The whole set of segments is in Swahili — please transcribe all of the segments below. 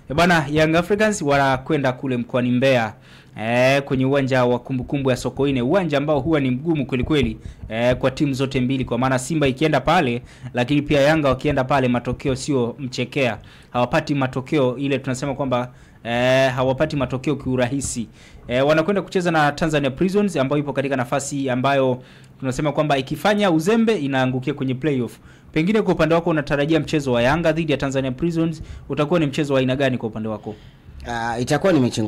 Bwana, Young Africans wanakwenda kule mkoani Mbeya kwenye uwanja wa kumbukumbu ya Sokoine, uwanja ambao huwa ni mgumu kweli kweli kwa timu zote mbili, kwa maana Simba ikienda pale lakini pia Yanga wakienda pale, matokeo sio mchekea. Hawapati matokeo ile tunasema kwamba hawapati matokeo kiurahisi. Wanakwenda kucheza na Tanzania Prisons ambayo ipo katika nafasi ambayo tunasema kwamba ikifanya uzembe inaangukia kwenye playoff. Pengine kwa upande wako unatarajia mchezo wa Yanga dhidi ya Tanzania Prisons utakuwa ni mchezo wa aina gani kwa upande wako? Itakuwa ni mechi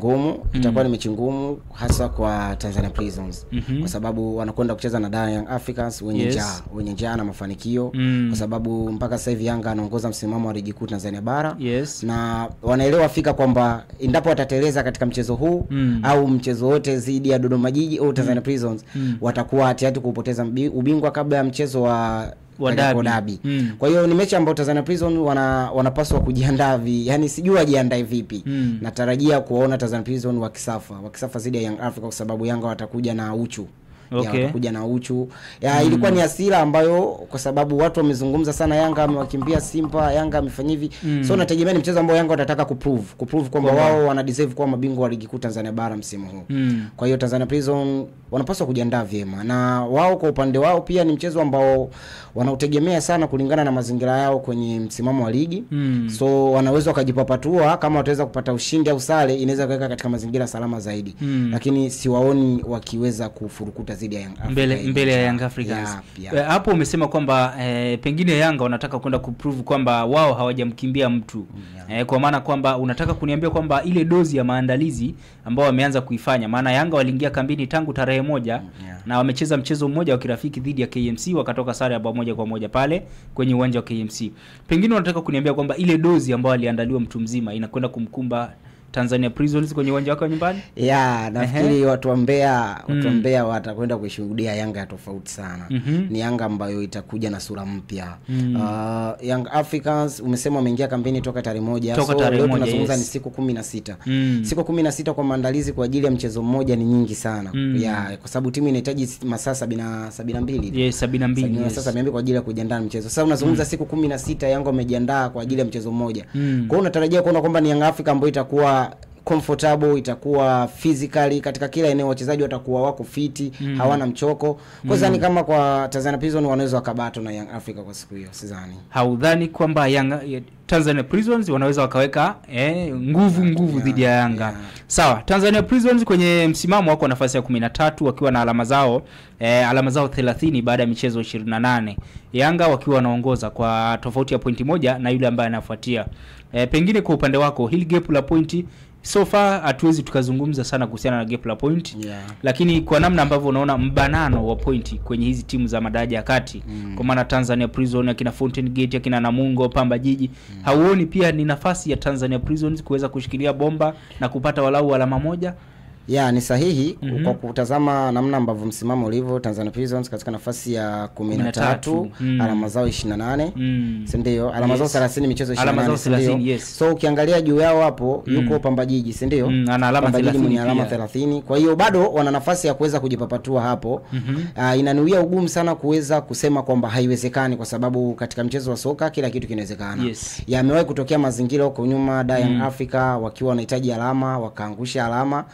ngumu, hasa kwa Tanzania Prisons kwa sababu wanakwenda kucheza na Young Africans wenye njaa na mafanikio kwa sababu mpaka sasa hivi Yanga anaongoza msimamo wa ligi kuu Tanzania bara na wanaelewa fika kwamba endapo watateleza katika mchezo huu au mchezo wote dhidi ya Dodoma Jiji au Tanzania Prisons watakuwa hatiati kupoteza ubingwa kabla ya mchezo wa Dabi. Kwa hiyo ni mechi ambayo Tanzania Prison wanapaswa kujiandaa yani sijui wajiandae vipi. Natarajia kuona Tanzania Prison wakisafa zidi ya Young Africa kwa sababu Yanga watakuja na uchu. Watakuja na uchu. Ilikuwa ni hasira ambayo kwa sababu watu wamezungumza sana Yanga amewakimbia Simba, Yanga amefanya hivi. So nategemea ni mchezo ambao Yanga watataka kuprove kwamba wao wana deserve kuwa mabingwa wa ligi kuu Tanzania bara msimu huu. Kwa hiyo Tanzania Prison wanapaswa kujiandaa vyema. Na wao kwa upande wao pia ni mchezo ambao wanautegemea sana kulingana na mazingira yao kwenye msimamo wa ligi. So wanaweza kujipapatua kama wataweza kupata ushindi au sare, inaweza kuweka katika mazingira salama zaidi. Lakini siwaoni wakiweza kufurukuta zidi ya Young Africans. Mbele ya Young Africans. Hapo umesema kwamba pengine Yanga wanataka kwenda kuprove kwamba wao hawajamkimbia mtu. Kwa maana kwamba unataka kuniambia kwamba ile dozi ya maandalizi ambao wameanza kuifanya, maana Yanga waliingia kambini tangu tarehe 1 na wamecheza mchezo mmoja wa kirafiki dhidi ya KMC, wakatoka sare ya 1-1 pale kwenye uwanja wa KMC. Pengine unataka kuniambia kwamba ile dozi ambayo aliandaliwa mtu mzima inakwenda kumkumba Tanzania Prisons kwenye uwanja wake wa nyumbani? Nafikiri watu wa Mbeya watakwenda kushuhudia Yanga ya tofauti sana. Ni Yanga ambayo itakuja na sura mpya. Young Africans umesema wameingia kampeni toka tarehe 1. So leo tunazungumza ni siku 16. Siku 16 kwa maandalizi kwa ajili ya mchezo mmoja ni nyingi sana. Kwa sababu timu inahitaji masaa 72. 72. Sasa 200 kwa ajili ya kujiandaa mchezo. Sasa unazungumza siku 16 Yanga wamejiandaa kwa ajili ya mchezo mmoja. Kwa hiyo unatarajia kuona kwamba ni Young Africa ambayo itakuwa comfortable, itakuwa physically katika kila eneo, wachezaji watakuwa wako fiti, hawana mchoko. Kwa sababu kama kwa Tanzania Prison wanaweza wakabato na Young Africa kwa siku hiyo, sidhani. Haudhani kwamba Tanzania Prisons wanaweza wakaweka nguvu dhidi ya Yanga? Sawa, Tanzania Prisons kwenye msimamo wako nafasi ya 13 wakiwa na alama zao 30 baada ya michezo 28. Yanga wakiwa wanaongoza kwa tofauti ya pointi moja na yule ambaye anafuatia. Pengine kwa upande wako hili gap la pointi so far hatuwezi tukazungumza sana kuhusiana na gap la point, lakini kwa namna ambavyo unaona mbanano wa pointi kwenye hizi timu za madaraja ya kati, kwa maana Tanzania Prison akina Fountain Gate akina Namungo, Pamba Jiji, hauoni pia ni nafasi ya Tanzania Prisons kuweza kushikilia bomba na kupata walau alama moja? Ni sahihi. Kwa kutazama namna ambavyo msimamo ulivyo, Tanzania Prisons katika nafasi ya 13, alama zao 28. Si ndio? Alama zao 30 michezo 28. So ukiangalia juu yao hapo yuko Pamba Jiji, si ndio? Ana alama 30. Mwenye alama 30. Kwa hiyo bado wana nafasi ya kuweza kujipapatua hapo. Inanuia ugumu sana kuweza kusema kwamba haiwezekani kwa sababu katika mchezo wa soka kila kitu kinawezekana. Yamewahi kutokea mazingira huko nyuma Young Africa wakiwa wanahitaji alama wakaangusha alama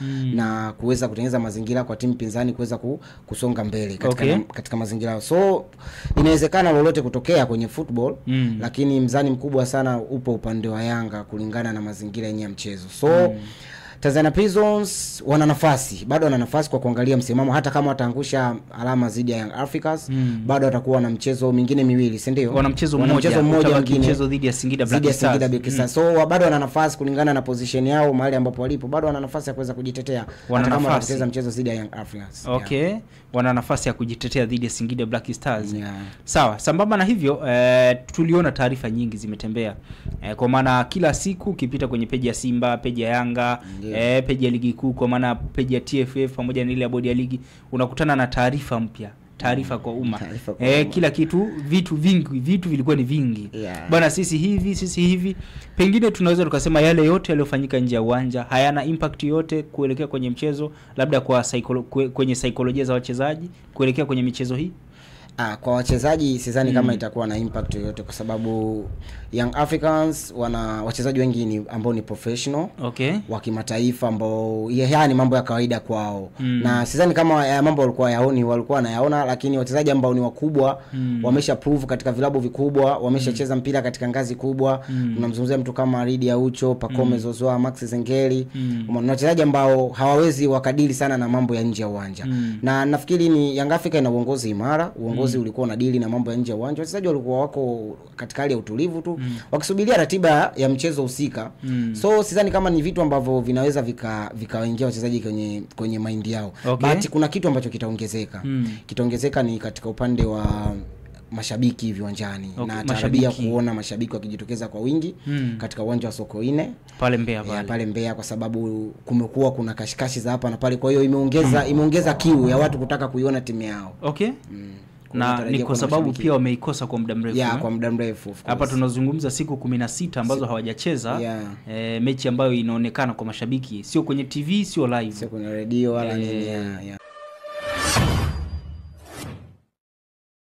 na kuweza kutengeneza mazingira kwa timu pinzani kuweza kusonga mbele katika mazingira. So inawezekana lolote kutokea kwenye football, lakini mzani mkubwa sana upo upande wa Yanga kulingana na mazingira yenyewe ya mchezo. So Tanzania Prisons bado wana nafasi kwa kuangalia msimamo, hata kama wataangusha alama zidi ya Young Africans, bado watakuwa na mchezo mingine miwili, si ndio? Wana mchezo mmoja mchezo dhidi ya Singida Black Stars. So bado wana nafasi kulingana na position yao mahali ambapo walipo, bado wana nafasi ya kuweza kujitetea hata kama watacheza mchezo zidi ya Young Africans. Wana nafasi ya kujitetea dhidi ya Singida Black Stars. Sawa, sambamba na hivyo tuliona taarifa nyingi zimetembea. Kwa maana kila siku ukipita kwenye peji ya Simba, peji ya Yanga, peji ya ligi kuu, kwa maana peji ya TFF pamoja na ile ya bodi ya ligi, unakutana na taarifa mpya, taarifa kwa umma. Kila kitu, vitu vilikuwa ni vingi. Bwana sisi hivi. Pengine tunaweza tukasema yale yote yaliyofanyika nje ya uwanja hayana impact yote kuelekea kwenye mchezo, labda kwa kwenye saikolojia za wachezaji kuelekea kwenye michezo hii. Kwa wachezaji sidhani kama itakuwa na impact yoyote, kwa sababu Young Africans wana wachezaji wengi ambao ni professional, wa kimataifa, ambao ni mambo ya kawaida kwao. Na sidhani kama mambo walikuwa wanayaona, lakini wachezaji ambao ni wakubwa wamesha prove katika vilabu vikubwa, wameshacheza mpira katika ngazi kubwa. Unamzungumzia mtu kama Ridi Aucho, Pacome Zozoa, Max Zengeli, wachezaji ambao hawawezi wakadili sana na mambo ya nje ya uwanja. Na nafikiri ni Young Africa ina uongozi imara, uongozi ulikuwa unadili na mambo ya nje ya uwanja. Wachezaji walikuwa wako katika hali ya utulivu tu, wakisubiria ratiba ya mchezo husika. So sidhani kama ni vitu ambavyo vinaweza vikawaingia wachezaji kwenye mind yao. But kuna kitu ambacho kitaongezeka. Kitaongezeka ni katika upande wa mashabiki viwanjani. Na tarabia kuona mashabiki wakijitokeza kwa wingi katika uwanja wa Sokoine pale Mbeya pale Mbeya, kwa sababu kumekuwa kuna kashikashi za hapa na pale. Kwa hiyo imeongeza kiu ya watu kutaka kuiona timu yao. Na ni kwa sababu pia wameikosa kwa muda mrefu. Kwa muda mrefu. Hapa tunazungumza siku 16 ambazo hawajacheza. Mechi ambayo inaonekana kwa mashabiki, sio kwenye TV, sio live, sio kwenye radio wala nini.